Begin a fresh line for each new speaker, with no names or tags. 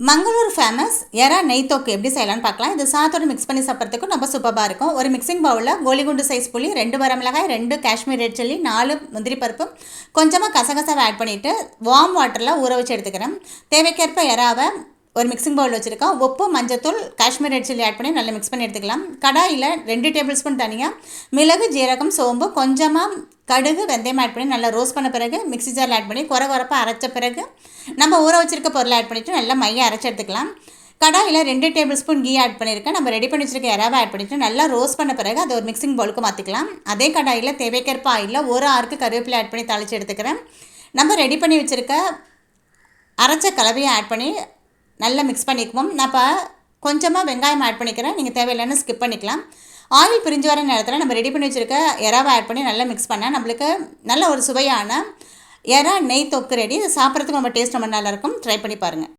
Mangalore famous எறா நெய் தொக்கு எப்படி செய்யலாம்னு பார்க்கலாம். இது சாதத்தோடு மிக்ஸ் பண்ணி சாப்பிட்றதுக்கும் ரொம்ப சூப்பராக இருக்கும். ஒரு மிக்சிங் பவுலில் கோலிகுண்டு சைஸ் புளி, 2 வரமிளகாய், 2 காஷ்மீர் ரெட் சில்லி, 4 முந்திரி பருப்பு, கொஞ்சமாக கசகசாவை ஆட் பண்ணிவிட்டு வார்ம் வாட்டரில் ஊற வச்சு எடுத்துக்கிறேன். தேவைக்கேற்ப எறாவை ஒரு மிக்சிங் பவுல் வச்சுருக்கோம். உப்பு, மஞ்சத்தூள், காஷ்மீர் ரெட் சில்லி ஆட் பண்ணி நல்லா மிக்ஸ் பண்ணி எடுத்துக்கலாம். கடாயில் 2 டேபிள் ஸ்பூன் தனியாக மிளகு, ஜீரகம், சோம்பு, கொஞ்சமாக கடுகு, வெந்தயம் ஆட் பண்ணி நல்லா ரோஸ்ட் பண்ண பிறகு மிக்ஸி ஜாரில் ஆட் பண்ணி குறப்பாக அரைச்ச பிறகு நம்ம ஊற வச்சிருக்க பொருளை ஆட் பண்ணிவிட்டு நல்லா மையை அரைச்சி எடுத்துக்கலாம். கடாயில் 2 டேபிள் ஸ்பூன் கீ ஆட் பண்ணியிருக்கேன். நம்ம ரெடி பண்ணி வச்சிருக்க எறாவை ஆட் பண்ணிவிட்டு நல்லா ரோஸ்ட் பண்ண பிறகு அதை ஒரு மிக்சிங் பவுலுக்கு மாற்றிக்கலாம். அதே கடாயில் தேவைக்கேற்ப ஆயிலில் ஒரு ஆறுக்கு கருவேப்பிலை ஆட் பண்ணி தாளித்து எடுத்துக்கிறேன். நம்ம ரெடி பண்ணி வச்சுருக்க அரைச்ச கலவையை ஆட் பண்ணி நல்லா மிக்ஸ் பண்ணிக்குவோம். நான் இப்போ கொஞ்சமாக வெங்காயம் ஆட் பண்ணிக்கிறேன். நீங்கள் தேவையில்லைன்னு ஸ்கிப் பண்ணிக்கலாம். ஆயில் பிரிஞ்சு வர நேரத்தில் நம்ம ரெடி பண்ணி வச்சுருக்க எறாவை ஆட் பண்ணி நல்லா மிக்ஸ் பண்ணால் நம்மளுக்கு நல்ல ஒரு சுவையான எறா நெய் தொக்கு ரெடி. இது சாப்பிட்றதுக்கு ரொம்ப டேஸ்ட் ரொம்ப நல்லாயிருக்கும். ட்ரை பண்ணி பாருங்கள்.